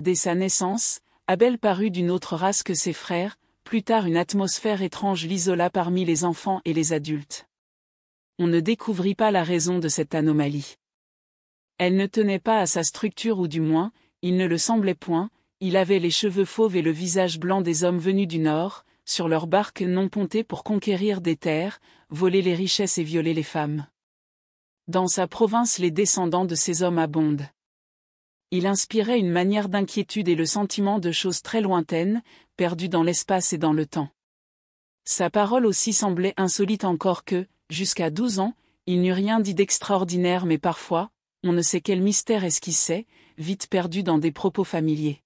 Dès sa naissance, Abel parut d'une autre race que ses frères, plus tard une atmosphère étrange l'isola parmi les enfants et les adultes. On ne découvrit pas la raison de cette anomalie. Elle ne tenait pas à sa structure ou du moins, il ne le semblait point, il avait les cheveux fauves et le visage blanc des hommes venus du nord, sur leurs barques non pontées pour conquérir des terres, voler les richesses et violer les femmes. Dans sa province les descendants de ces hommes abondent. Il inspirait une manière d'inquiétude et le sentiment de choses très lointaines, perdues dans l'espace et dans le temps. Sa parole aussi semblait insolite encore que, jusqu'à 12 ans, il n'eut rien dit d'extraordinaire mais parfois, on ne sait quel mystère esquissait, vite perdu dans des propos familiers.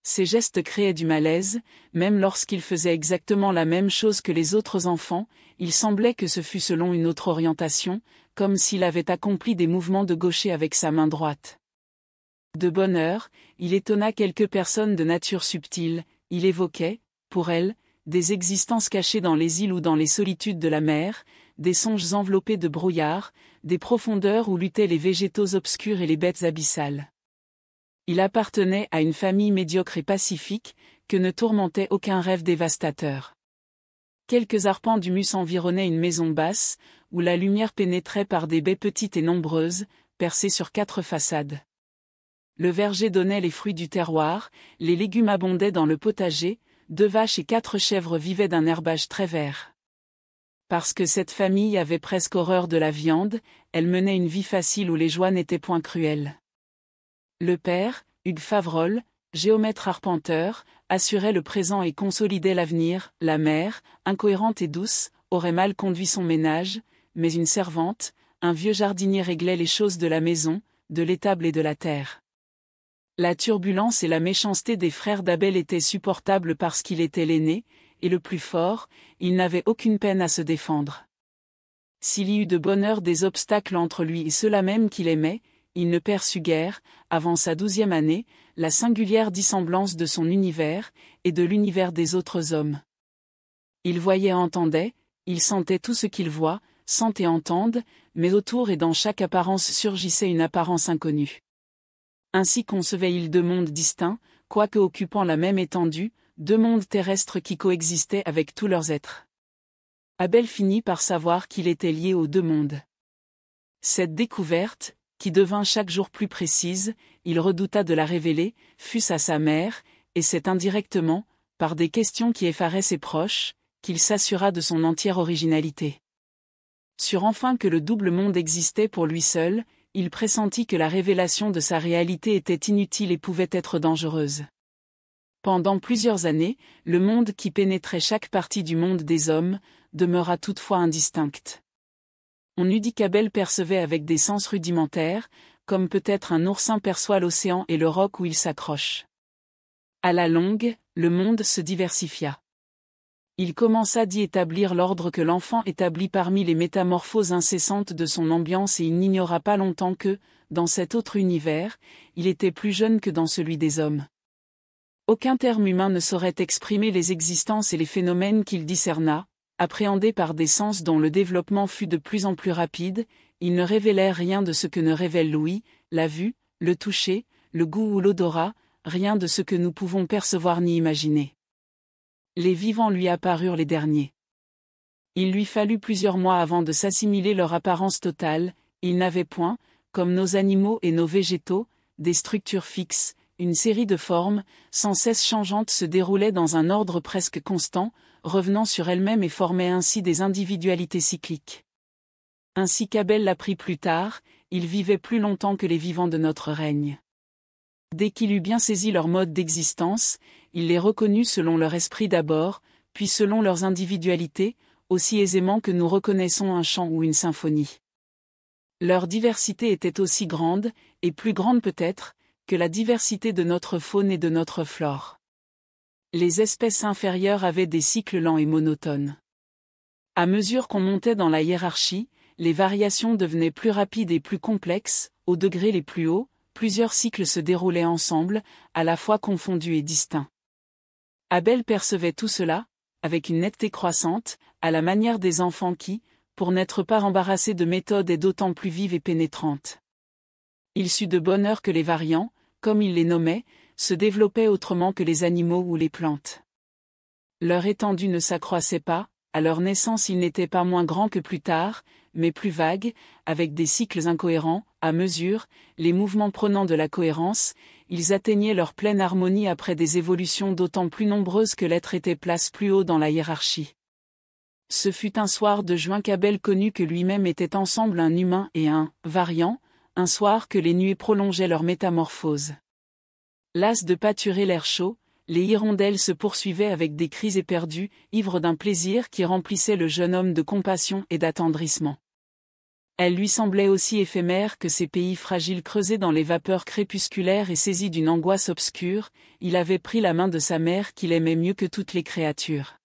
Ses gestes créaient du malaise, même lorsqu'il faisait exactement la même chose que les autres enfants, il semblait que ce fût selon une autre orientation, comme s'il avait accompli des mouvements de gaucher avec sa main droite. De bonne heure, il étonna quelques personnes de nature subtile, il évoquait, pour elles, des existences cachées dans les îles ou dans les solitudes de la mer, des songes enveloppés de brouillard, des profondeurs où luttaient les végétaux obscurs et les bêtes abyssales. Il appartenait à une famille médiocre et pacifique, que ne tourmentait aucun rêve dévastateur. Quelques arpents d'humus environnaient une maison basse, où la lumière pénétrait par des baies petites et nombreuses, percées sur 4 façades. Le verger donnait les fruits du terroir, les légumes abondaient dans le potager, 2 vaches et 4 chèvres vivaient d'un herbage très vert. Parce que cette famille avait presque horreur de la viande, elle menait une vie facile où les joies n'étaient point cruelles. Le père, Hugues Favrol, géomètre arpenteur, assurait le présent et consolidait l'avenir. La mère, incohérente et douce, aurait mal conduit son ménage, mais une servante, un vieux jardinier réglait les choses de la maison, de l'étable et de la terre. La turbulence et la méchanceté des frères d'Abel étaient supportables parce qu'il était l'aîné, et le plus fort, il n'avait aucune peine à se défendre. S'il y eut de bonne heure des obstacles entre lui et ceux-là même qu'il aimait, il ne perçut guère, avant sa 12e année, la singulière dissemblance de son univers, et de l'univers des autres hommes. Il voyait et entendait, il sentait tout ce qu'il voit, sent et entendent, mais autour et dans chaque apparence surgissait une apparence inconnue. Ainsi concevait-il 2 mondes distincts, quoique occupant la même étendue, 2 mondes terrestres qui coexistaient avec tous leurs êtres. Abel finit par savoir qu'il était lié aux 2 mondes. Cette découverte, qui devint chaque jour plus précise, il redouta de la révéler, fût-ce à sa mère, et c'est indirectement, par des questions qui effaraient ses proches, qu'il s'assura de son entière originalité. Sûr enfin que le double monde existait pour lui seul, il pressentit que la révélation de sa réalité était inutile et pouvait être dangereuse. Pendant plusieurs années, le monde qui pénétrait chaque partie du monde des hommes, demeura toutefois indistinct. On eût dit qu'Abel percevait avec des sens rudimentaires, comme peut-être un oursin perçoit l'océan et le roc où il s'accroche. À la longue, le monde se diversifia. Il commença d'y établir l'ordre que l'enfant établit parmi les métamorphoses incessantes de son ambiance et il n'ignora pas longtemps que, dans cet autre univers, il était plus jeune que dans celui des hommes. Aucun terme humain ne saurait exprimer les existences et les phénomènes qu'il discerna, appréhendés par des sens dont le développement fut de plus en plus rapide, ils ne révélèrent rien de ce que ne révèle l'ouïe, la vue, le toucher, le goût ou l'odorat, rien de ce que nous pouvons percevoir ni imaginer. Les vivants lui apparurent les derniers. Il lui fallut plusieurs mois avant de s'assimiler leur apparence totale, ils n'avaient point, comme nos animaux et nos végétaux, des structures fixes, une série de formes, sans cesse changeantes se déroulait dans un ordre presque constant, revenant sur elle-même et formait ainsi des individualités cycliques. Ainsi qu'Abel l'apprit plus tard, ils vivaient plus longtemps que les vivants de notre règne. Dès qu'il eut bien saisi leur mode d'existence, il les reconnut selon leur esprit d'abord, puis selon leurs individualités, aussi aisément que nous reconnaissons un chant ou une symphonie. Leur diversité était aussi grande, et plus grande peut-être, que la diversité de notre faune et de notre flore. Les espèces inférieures avaient des cycles lents et monotones. À mesure qu'on montait dans la hiérarchie, les variations devenaient plus rapides et plus complexes, aux degrés les plus hauts, plusieurs cycles se déroulaient ensemble, à la fois confondus et distincts. Abel percevait tout cela, avec une netteté croissante, à la manière des enfants qui, pour n'être pas embarrassés de méthodes et d'autant plus vives et pénétrantes. Il sut de bonne heure que les variants, comme il les nommait, se développaient autrement que les animaux ou les plantes. Leur étendue ne s'accroissait pas, à leur naissance ils n'étaient pas moins grands que plus tard, mais plus vagues, avec des cycles incohérents, à mesure, les mouvements prenant de la cohérence, ils atteignaient leur pleine harmonie après des évolutions d'autant plus nombreuses que l'être était place plus haut dans la hiérarchie. Ce fut un soir de juin qu'Abel connut que lui-même était ensemble un humain et un variant, un soir que les nuées prolongeaient leur métamorphose. Las de pâturer l'air chaud, les hirondelles se poursuivaient avec des cris éperdus, ivres d'un plaisir qui remplissait le jeune homme de compassion et d'attendrissement. Elle lui semblait aussi éphémère que ces pays fragiles creusés dans les vapeurs crépusculaires et saisis d'une angoisse obscure, il avait pris la main de sa mère qu'il aimait mieux que toutes les créatures.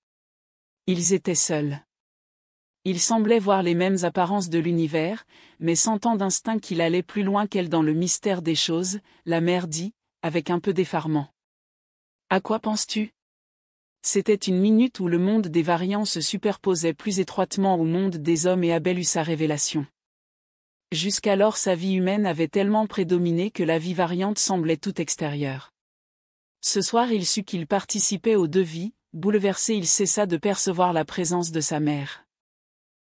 Ils étaient seuls. Il semblait voir les mêmes apparences de l'univers, mais sentant d'instinct qu'il allait plus loin qu'elle dans le mystère des choses, la mère dit, avec un peu d'effarement. « À quoi penses-tu » C'était une minute où le monde des variants se superposait plus étroitement au monde des hommes et Abel eut sa révélation. Jusqu'alors sa vie humaine avait tellement prédominé que la vie variante semblait tout extérieure. Ce soir il sut qu'il participait aux deux vies, bouleversé il cessa de percevoir la présence de sa mère.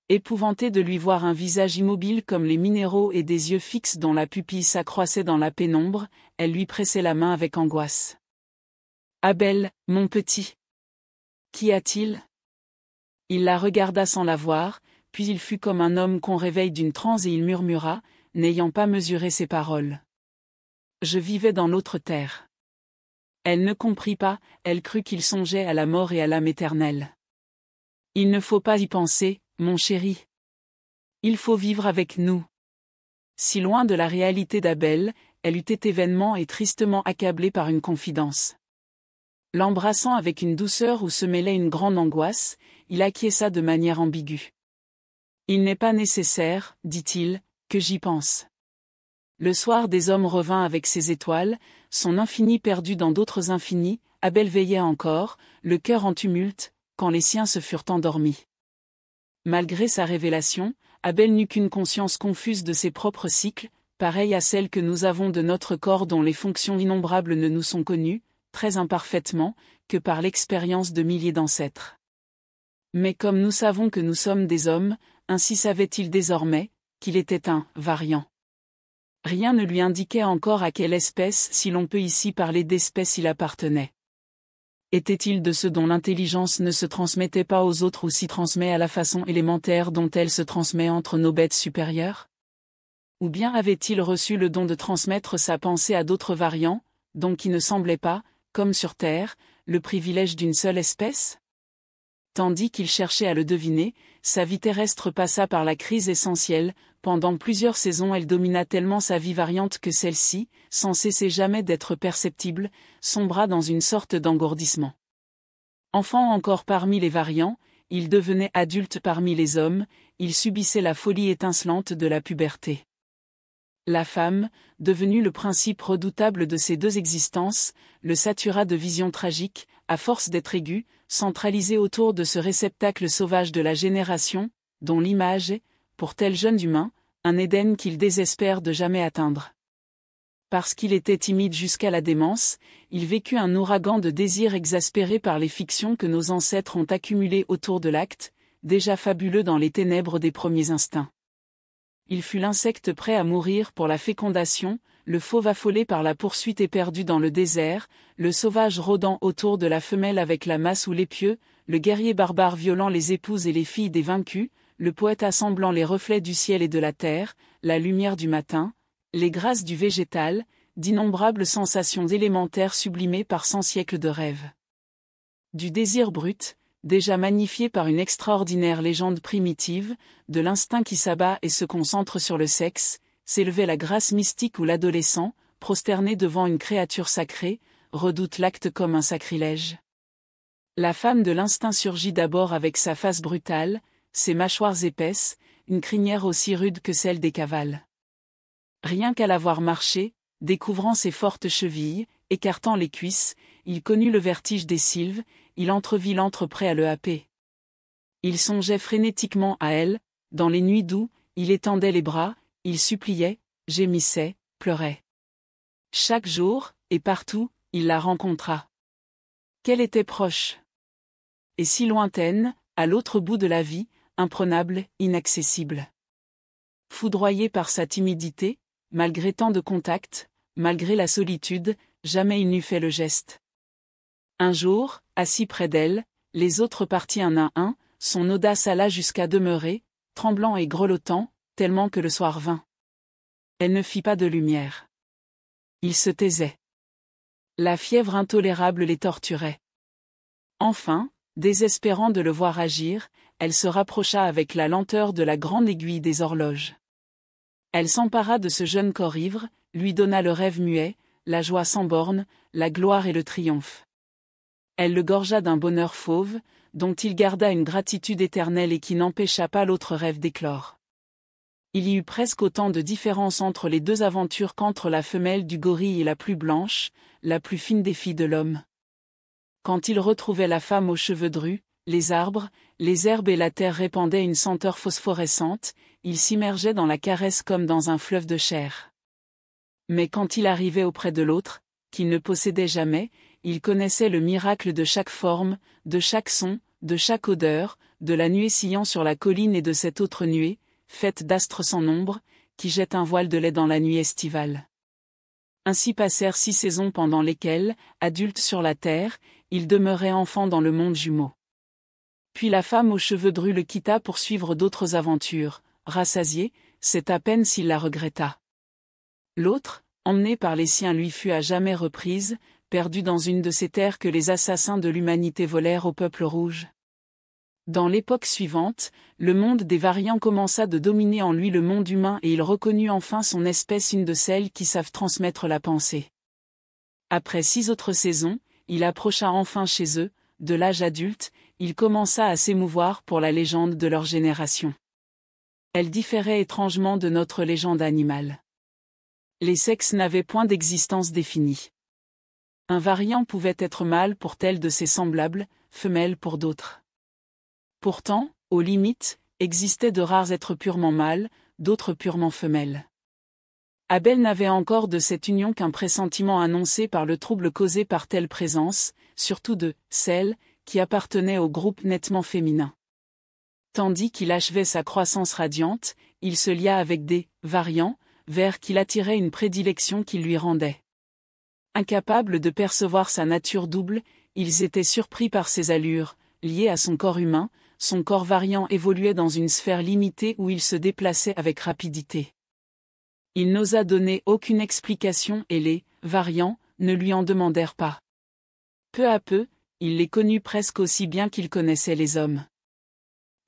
Épouvanté de lui voir un visage immobile comme les minéraux et des yeux fixes dont la pupille s'accroissait dans la pénombre, elle lui pressait la main avec angoisse. « Abel, mon petit. Qu'y a-t-il » Il la regarda sans la voir, puis il fut comme un homme qu'on réveille d'une transe et il murmura, n'ayant pas mesuré ses paroles. « Je vivais dans l'autre terre. » Elle ne comprit pas, elle crut qu'il songeait à la mort et à l'âme éternelle. « Il ne faut pas y penser, mon chéri. Il faut vivre avec nous. » Si loin de la réalité d'Abel, elle eût été vainement et tristement accablée par une confidence. L'embrassant avec une douceur où se mêlait une grande angoisse, il acquiesça de manière ambiguë. « Il n'est pas nécessaire, dit-il, que j'y pense. » Le soir des hommes revint avec ses étoiles, son infini perdu dans d'autres infinis, Abel veillait encore, le cœur en tumulte, quand les siens se furent endormis. Malgré sa révélation, Abel n'eut qu'une conscience confuse de ses propres cycles, pareille à celle que nous avons de notre corps dont les fonctions innombrables ne nous sont connues, très imparfaitement, que par l'expérience de milliers d'ancêtres. Mais comme nous savons que nous sommes des hommes, ainsi savait-il désormais, qu'il était un variant. Rien ne lui indiquait encore à quelle espèce, si l'on peut ici parler d'espèce, il appartenait. Était-il de ceux dont l'intelligence ne se transmettait pas aux autres ou s'y transmet à la façon élémentaire dont elle se transmet entre nos bêtes supérieures? Ou bien avait-il reçu le don de transmettre sa pensée à d'autres variants, dont qui ne semblait pas, comme sur Terre, le privilège d'une seule espèce? Tandis qu'il cherchait à le deviner, sa vie terrestre passa par la crise essentielle. Pendant plusieurs saisons elle domina tellement sa vie variante que celle-ci, sans cesser jamais d'être perceptible, sombra dans une sorte d'engourdissement. Enfant encore parmi les variants, il devenait adulte parmi les hommes, il subissait la folie étincelante de la puberté. La femme, devenue le principe redoutable de ces deux existences, le satura de visions tragiques, à force d'être aiguë, centralisée autour de ce réceptacle sauvage de la génération, dont l'image est, pour tel jeune humain, un Éden qu'il désespère de jamais atteindre. Parce qu'il était timide jusqu'à la démence, il vécut un ouragan de désirs exaspérés par les fictions que nos ancêtres ont accumulées autour de l'acte, déjà fabuleux dans les ténèbres des premiers instincts. Il fut l'insecte prêt à mourir pour la fécondation, le fauve affolé par la poursuite éperdue dans le désert, le sauvage rôdant autour de la femelle avec la masse ou l'épieu, le guerrier barbare violant les épouses et les filles des vaincus, le poète assemblant les reflets du ciel et de la terre, la lumière du matin, les grâces du végétal, d'innombrables sensations élémentaires sublimées par 100 siècles de rêves. Du désir brut, déjà magnifié par une extraordinaire légende primitive, de l'instinct qui s'abat et se concentre sur le sexe, s'élevait la grâce mystique où l'adolescent, prosterné devant une créature sacrée, redoute l'acte comme un sacrilège. La femme de l'instinct surgit d'abord avec sa face brutale, ses mâchoires épaisses, une crinière aussi rude que celle des cavales. Rien qu'à la voir marcher, découvrant ses fortes chevilles, écartant les cuisses, il connut le vertige des sylves, il entrevit l'antre prêt à le happer. Il songeait frénétiquement à elle, dans les nuits d'où, il étendait les bras, il suppliait, gémissait, pleurait. Chaque jour, et partout, il la rencontra. Qu'elle était proche. Et si lointaine, à l'autre bout de la vie, imprenable, inaccessible. Foudroyé par sa timidité, malgré tant de contacts, malgré la solitude, jamais il n'eût fait le geste. Un jour, assis près d'elle, les autres partis un à un, son audace alla jusqu'à demeurer, tremblant et grelottant, tellement que le soir vint. Elle ne fit pas de lumière. Il se taisait. La fièvre intolérable les torturait. Enfin, désespérant de le voir agir, elle se rapprocha avec la lenteur de la grande aiguille des horloges. Elle s'empara de ce jeune corps ivre, lui donna le rêve muet, la joie sans bornes, la gloire et le triomphe. Elle le gorgea d'un bonheur fauve, dont il garda une gratitude éternelle et qui n'empêcha pas l'autre rêve d'éclore. Il y eut presque autant de différence entre les deux aventures qu'entre la femelle du gorille et la plus blanche, la plus fine des filles de l'homme. Quand il retrouvait la femme aux cheveux drus, les arbres, les herbes et la terre répandaient une senteur phosphorescente, il s'immergeait dans la caresse comme dans un fleuve de chair. Mais quand il arrivait auprès de l'autre, qu'il ne possédait jamais, il connaissait le miracle de chaque forme, de chaque son, de chaque odeur, de la nuée sillant sur la colline et de cette autre nuée, faite d'astres sans nombre, qui jette un voile de lait dans la nuit estivale. Ainsi passèrent 6 saisons pendant lesquelles, adulte sur la terre, il demeurait enfant dans le monde jumeau. Puis la femme aux cheveux drus le quitta pour suivre d'autres aventures, rassasié, c'est à peine s'il la regretta. L'autre, emmené par les siens lui fut à jamais reprise, perdu dans une de ces terres que les assassins de l'humanité volèrent au peuple rouge. Dans l'époque suivante, le monde des variants commença de dominer en lui le monde humain et il reconnut enfin son espèce, une de celles qui savent transmettre la pensée. Après 6 autres saisons, il approcha enfin chez eux, de l'âge adulte, il commença à s'émouvoir pour la légende de leur génération. Elle différait étrangement de notre légende animale. Les sexes n'avaient point d'existence définie. Un variant pouvait être mâle pour tel de ses semblables, femelle pour d'autres. Pourtant, aux limites, existaient de rares êtres purement mâles, d'autres purement femelles. Abel n'avait encore de cette union qu'un pressentiment annoncé par le trouble causé par telle présence, surtout de celle qui appartenait au groupe nettement féminin. Tandis qu'il achevait sa croissance radiante, il se lia avec des variants, vers qui l'attirait une prédilection qui lui rendait. Incapables de percevoir sa nature double, ils étaient surpris par ses allures, liées à son corps humain, son corps variant évoluait dans une sphère limitée où il se déplaçait avec rapidité. Il n'osa donner aucune explication et les variants ne lui en demandèrent pas. Peu à peu, il les connut presque aussi bien qu'il connaissait les hommes.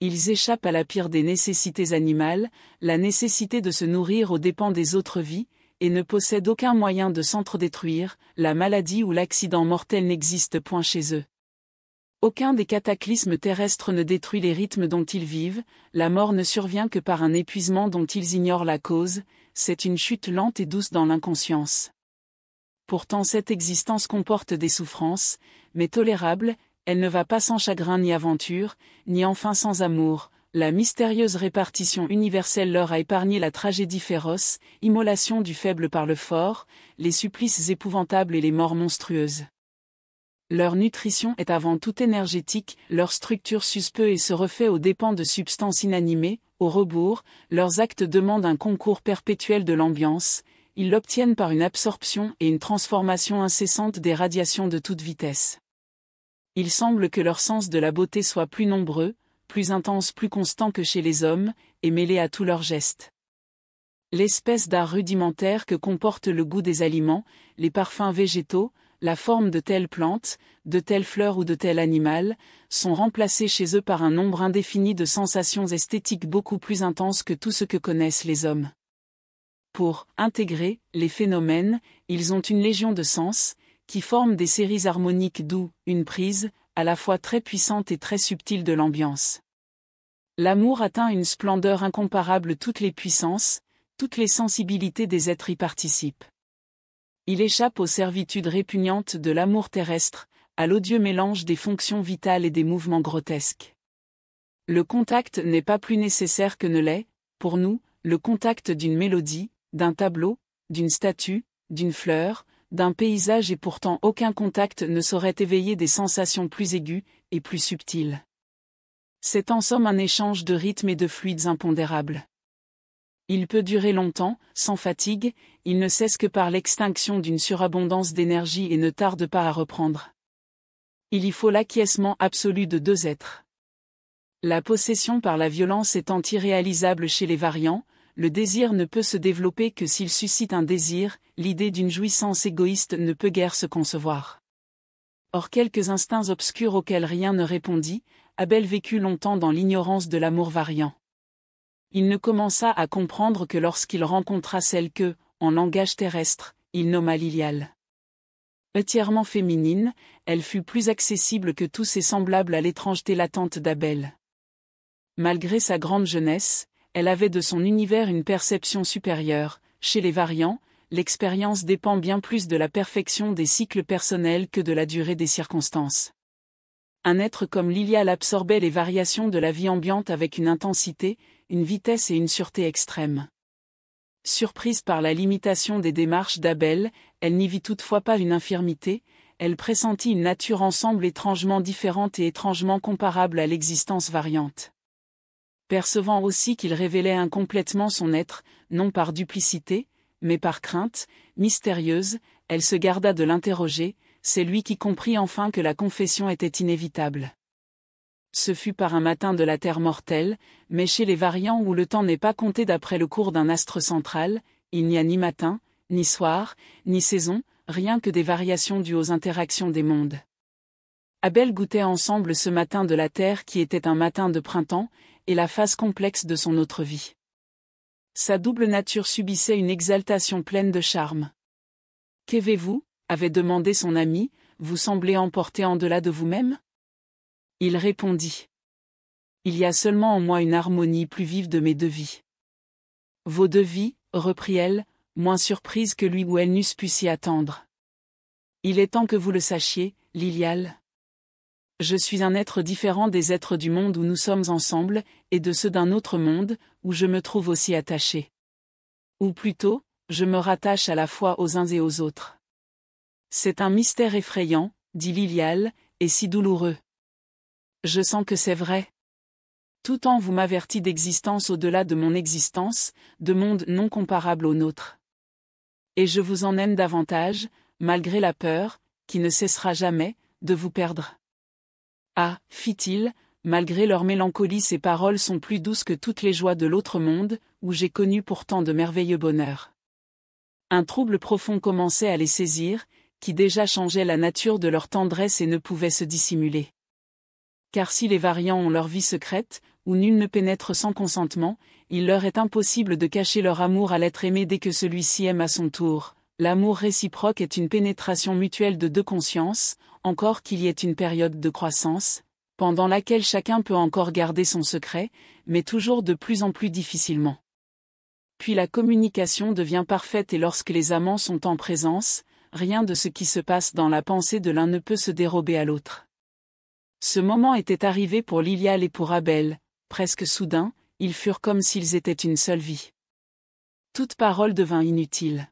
Ils échappent à la pire des nécessités animales, la nécessité de se nourrir aux dépens des autres vies, et ne possèdent aucun moyen de s'entre-détruire, la maladie ou l'accident mortel n'existe point chez eux. Aucun des cataclysmes terrestres ne détruit les rythmes dont ils vivent, la mort ne survient que par un épuisement dont ils ignorent la cause, c'est une chute lente et douce dans l'inconscience. Pourtant cette existence comporte des souffrances, mais tolérables, elle ne va pas sans chagrin ni aventure, ni enfin sans amour. La mystérieuse répartition universelle leur a épargné la tragédie féroce, immolation du faible par le fort, les supplices épouvantables et les morts monstrueuses. Leur nutrition est avant tout énergétique, leur structure s'use peu et se refait aux dépens de substances inanimées, au rebours, leurs actes demandent un concours perpétuel de l'ambiance, ils l'obtiennent par une absorption et une transformation incessante des radiations de toute vitesse. Il semble que leur sens de la beauté soit plus nombreux, plus intense, plus constant que chez les hommes, et mêlé à tous leurs gestes. L'espèce d'art rudimentaire que comporte le goût des aliments, les parfums végétaux, la forme de telle plante, de telle fleur ou de tel animal, sont remplacés chez eux par un nombre indéfini de sensations esthétiques beaucoup plus intenses que tout ce que connaissent les hommes. Pour intégrer les phénomènes, ils ont une légion de sens, qui forment des séries harmoniques d'où une prise, à la fois très puissante et très subtile de l'ambiance. L'amour atteint une splendeur incomparable, toutes les puissances, toutes les sensibilités des êtres y participent. Il échappe aux servitudes répugnantes de l'amour terrestre, à l'odieux mélange des fonctions vitales et des mouvements grotesques. Le contact n'est pas plus nécessaire que ne l'est, pour nous, le contact d'une mélodie, d'un tableau, d'une statue, d'une fleur, d'un paysage et pourtant aucun contact ne saurait éveiller des sensations plus aiguës et plus subtiles. C'est en somme un échange de rythmes et de fluides impondérables. Il peut durer longtemps, sans fatigue, il ne cesse que par l'extinction d'une surabondance d'énergie et ne tarde pas à reprendre. Il y faut l'acquiescement absolu de deux êtres. La possession par la violence étant irréalisable chez les variants, le désir ne peut se développer que s'il suscite un désir, l'idée d'une jouissance égoïste ne peut guère se concevoir. Or quelques instincts obscurs auxquels rien ne répondit, Abel vécut longtemps dans l'ignorance de l'amour variant. Il ne commença à comprendre que lorsqu'il rencontra celle que, en langage terrestre, il nomma Lilial. Entièrement féminine, elle fut plus accessible que tous ses semblables à l'étrangeté latente d'Abel. Malgré sa grande jeunesse, elle avait de son univers une perception supérieure. Chez les variants, l'expérience dépend bien plus de la perfection des cycles personnels que de la durée des circonstances. Un être comme Lilial absorbait les variations de la vie ambiante avec une intensité, une vitesse et une sûreté extrêmes. Surprise par la limitation des démarches d'Abel, elle n'y vit toutefois pas une infirmité, elle pressentit une nature ensemble étrangement différente et étrangement comparable à l'existence variante. Percevant aussi qu'il révélait incomplètement son être, non par duplicité, mais par crainte, mystérieuse, elle se garda de l'interroger, c'est lui qui comprit enfin que la confession était inévitable. Ce fut par un matin de la terre mortelle, mais chez les variants où le temps n'est pas compté d'après le cours d'un astre central, il n'y a ni matin, ni soir, ni saison, rien que des variations dues aux interactions des mondes. Abel goûtait ensemble ce matin de la terre qui était un matin de printemps, et la phase complexe de son autre vie. Sa double nature subissait une exaltation pleine de charme. « Qu'avez-vous » avait demandé son ami, « vous semblez emporté en delà de vous-même » Il répondit. « Il y a seulement en moi une harmonie plus vive de mes deux vies. » « Vos deux vies, reprit-elle, moins surprise que lui ou elle n'eussent pu s'y attendre. Il est temps que vous le sachiez, Lilial. Je suis un être différent des êtres du monde où nous sommes ensemble, et de ceux d'un autre monde, où je me trouve aussi attaché. Ou plutôt, je me rattache à la fois aux uns et aux autres. C'est un mystère effrayant, dit Lilial, et si douloureux. Je sens que c'est vrai. Tout temps vous m'avertit d'existence au-delà de mon existence, de monde non comparable au nôtre. Et je vous en aime davantage, malgré la peur, qui ne cessera jamais, de vous perdre. Ah, fit-il, malgré leur mélancolie ces paroles sont plus douces que toutes les joies de l'autre monde, où j'ai connu pourtant de merveilleux bonheurs. Un trouble profond commençait à les saisir, qui déjà changeait la nature de leur tendresse et ne pouvait se dissimuler. Car si les variants ont leur vie secrète, où nul ne pénètre sans consentement, il leur est impossible de cacher leur amour à l'être aimé dès que celui-ci aime à son tour. L'amour réciproque est une pénétration mutuelle de deux consciences, encore qu'il y ait une période de croissance, pendant laquelle chacun peut encore garder son secret, mais toujours de plus en plus difficilement. Puis la communication devient parfaite et lorsque les amants sont en présence, rien de ce qui se passe dans la pensée de l'un ne peut se dérober à l'autre. Ce moment était arrivé pour Lilial et pour Abel, presque soudain, ils furent comme s'ils étaient une seule vie. Toute parole devint inutile.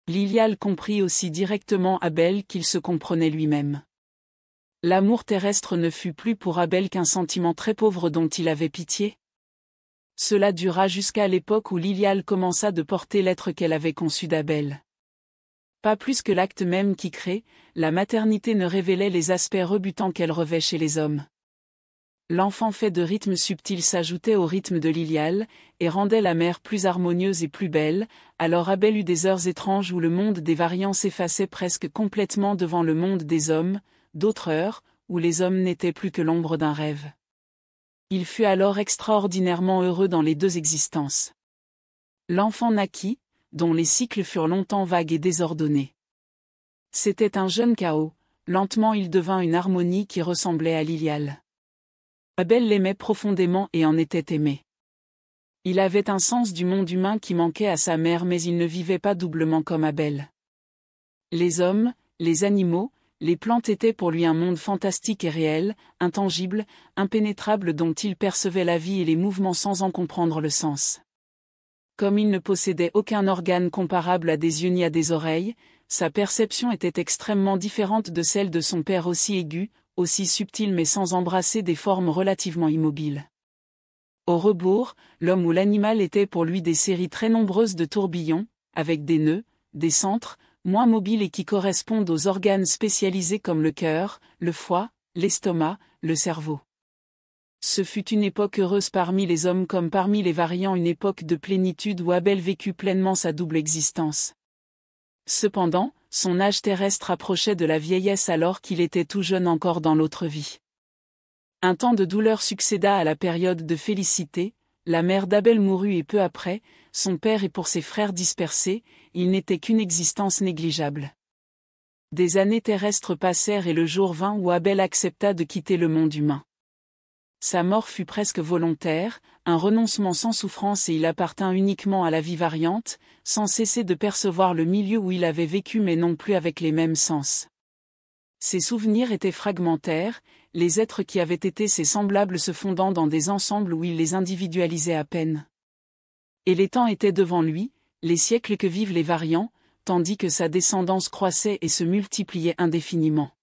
Lilial comprit aussi directement Abel qu'il se comprenait lui-même. L'amour terrestre ne fut plus pour Abel qu'un sentiment très pauvre dont il avait pitié. Cela dura jusqu'à l'époque où Lilial commença de porter l'être qu'elle avait conçu d'Abel. Pas plus que l'acte même qui crée, la maternité ne révélait les aspects rebutants qu'elle revêt chez les hommes. L'enfant fait de rythmes subtils s'ajoutait au rythme de Lilial, et rendait la mère plus harmonieuse et plus belle, alors Abel eut des heures étranges où le monde des variants s'effaçait presque complètement devant le monde des hommes, d'autres heures, où les hommes n'étaient plus que l'ombre d'un rêve. Il fut alors extraordinairement heureux dans les deux existences. L'enfant naquit, dont les cycles furent longtemps vagues et désordonnés. C'était un jeune chaos, lentement il devint une harmonie qui ressemblait à Lilial. Abel l'aimait profondément et en était aimé. Il avait un sens du monde humain qui manquait à sa mère mais il ne vivait pas doublement comme Abel. Les hommes, les animaux, les plantes étaient pour lui un monde fantastique et réel, intangible, impénétrable dont il percevait la vie et les mouvements sans en comprendre le sens. Comme il ne possédait aucun organe comparable à des yeux ni à des oreilles, sa perception était extrêmement différente de celle de son père, aussi aiguë, aussi subtile mais sans embrasser des formes relativement immobiles. Au rebours, l'homme ou l'animal était pour lui des séries très nombreuses de tourbillons, avec des nœuds, des centres, moins mobiles et qui correspondent aux organes spécialisés comme le cœur, le foie, l'estomac, le cerveau. Ce fut une époque heureuse parmi les hommes comme parmi les variants, une époque de plénitude où Abel vécut pleinement sa double existence. Cependant, son âge terrestre approchait de la vieillesse alors qu'il était tout jeune encore dans l'autre vie. Un temps de douleur succéda à la période de félicité, la mère d'Abel mourut et peu après, son père et pour ses frères dispersés, il n'était qu'une existence négligeable. Des années terrestres passèrent et le jour vint où Abel accepta de quitter le monde humain. Sa mort fut presque volontaire, un renoncement sans souffrance et il appartint uniquement à la vie variante, sans cesser de percevoir le milieu où il avait vécu mais non plus avec les mêmes sens. Ses souvenirs étaient fragmentaires, les êtres qui avaient été ses semblables se fondant dans des ensembles où il les individualisait à peine. Et les temps étaient devant lui, les siècles que vivent les variants, tandis que sa descendance croissait et se multipliait indéfiniment.